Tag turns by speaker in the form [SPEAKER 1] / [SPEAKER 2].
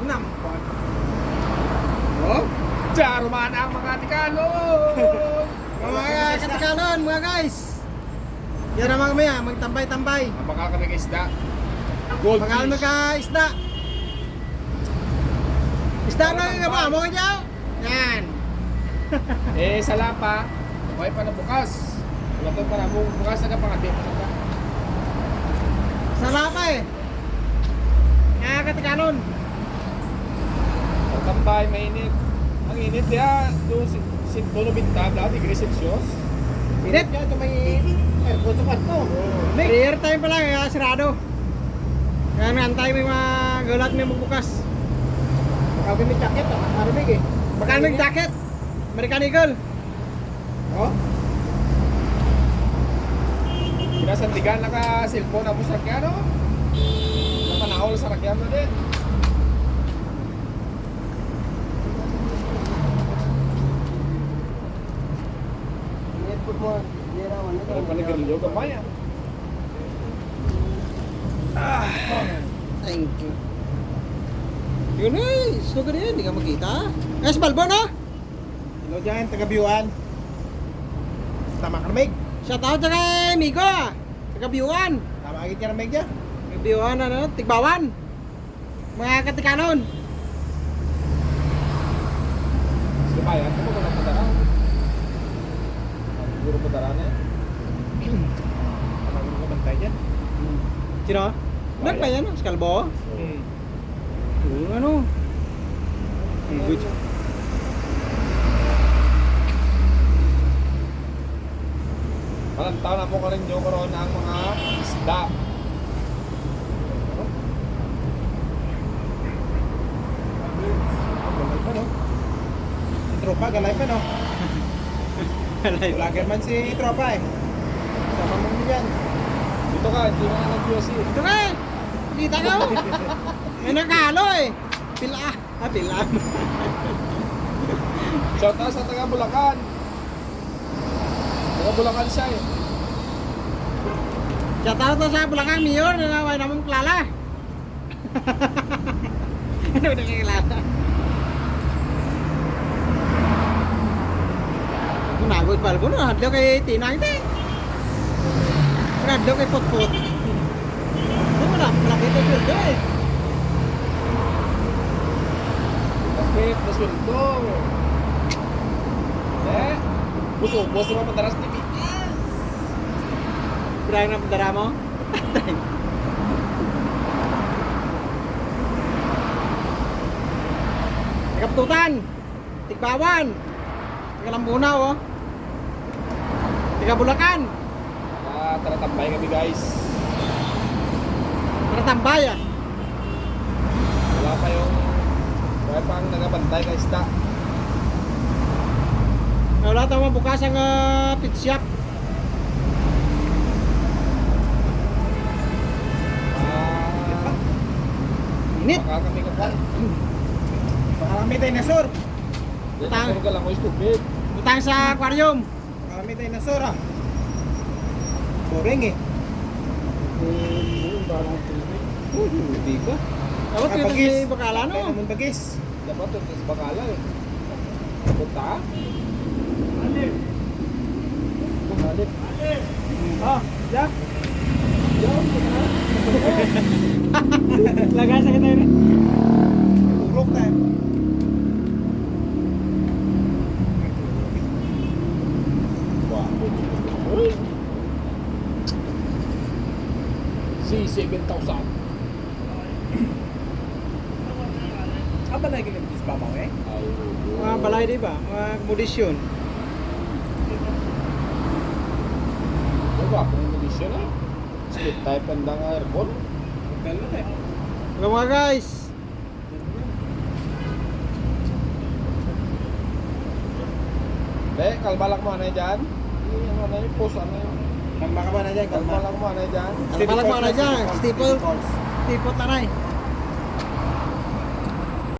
[SPEAKER 1] Nampak. Oh, jaruman ang mga Tikalon.
[SPEAKER 2] Mga katikanon, mga guys. Yan naman kami magtambay-tambay.
[SPEAKER 1] Napaka kami ng isda. Goldfish.
[SPEAKER 2] Pangalan magka-isda. Isda na nga ba? Mo niya? Yan.
[SPEAKER 1] Sa lapa, buhay pa na bukas. Wala pa para mo bukas na pangati.
[SPEAKER 2] Salapa eh. Mga katikanon.
[SPEAKER 1] Pagkambay, mainit. Ang init ya, doon si Tono Bintab, lahat degree Celsius.
[SPEAKER 2] Init?
[SPEAKER 1] Yan, ito may aircon sa kwarto.
[SPEAKER 2] Prayer time pa lang, kaya sirado. Kaya nantay may mga gulat may magbukas.
[SPEAKER 1] Bakal may jacket, maramig eh.
[SPEAKER 2] Bakal may jacket. American Eagle.
[SPEAKER 1] Oh? Kinasandigan na ka cellphone na po sa rakyan, no? Napanahol sa rakyan na din. Parang panigarilyo gamay ah.
[SPEAKER 2] Thank you. Yun eh, gusto ko rin, hindi ka makita. Es Balbo no?
[SPEAKER 1] Hello dyan, taga-Biuan. Tama Karmig.
[SPEAKER 2] Shout out sa kay Miko ah. Taga-Biuan.
[SPEAKER 1] Tama agit ka Karmig dyan.
[SPEAKER 2] Taga-Biuan ano, Tigbawan. Mga katikanon.
[SPEAKER 1] Sige ba yan? Kung mga padaran. Siguro padaran eh. Parang mga bantay dyan.
[SPEAKER 2] Sino? Nak ba yan? Skalbo? Ano? Good.
[SPEAKER 1] Malantaw na po ka rin nyo karoon ang mga isda. Galay pa no? Si Tropa, galay pa no? Vlogger man si Tropa eh. Sama mo mo dyan. Dito ka, hindi ka na nag-USC.
[SPEAKER 2] Ito ka eh. Kita ka oh. May nakalo eh. Pila. Pila.
[SPEAKER 1] Shout out sa taga Bulacan. Taga Bulacan siya eh.
[SPEAKER 2] Shout out sa Bulacan Mayor na naway naman kilala. Ano na kilala? Nagod Balbo na hadlo kay Tinang ite. Hadlo kay Potpot. Malaki ito sweldo eh.
[SPEAKER 1] Kapit na sweldo. Buso ka madaras ni Pitas.
[SPEAKER 2] Berang na padara mo? Kaptutan. Tigbawan. Tiglambunaw oh. Tiga Bulacan.
[SPEAKER 1] Tara tambay kami guys.
[SPEAKER 2] Para tambay ah.
[SPEAKER 1] Wala pa yung pang nagabantay ka isda.
[SPEAKER 2] Wala tayong bukas ang pit shop. Init.
[SPEAKER 1] Baka kami kapal.
[SPEAKER 2] Baka may dinosaur.
[SPEAKER 1] Dinosaur ka lang ko stupid.
[SPEAKER 2] Utang sa aquarium.
[SPEAKER 1] Baka may dinosaur ah. Boring eh. Hindi ba?
[SPEAKER 2] Dapat yun
[SPEAKER 1] Bagis.
[SPEAKER 2] si Bakala no?
[SPEAKER 1] Kaya naman bagis. Dapat ito sa bakala eh. Punta ka? Alip. Ah, ya.
[SPEAKER 2] Lagay sa kita rin.
[SPEAKER 1] Urok tayo. Wow. C7,000. Apa na yung isbabaw eh?
[SPEAKER 2] Mga balay di ba? Mga modisyon.
[SPEAKER 1] Diba? Kung condition eh. Split type and ang aircon. Hotel na eh.
[SPEAKER 2] Hello mga guys.
[SPEAKER 1] Kalbalak mo na dyan. Yung ano yung post, ano yung... Kalbalak mo na dyan. Kalbalak mo na dyan.
[SPEAKER 2] Palag mo na dyan. Stipot na na eh.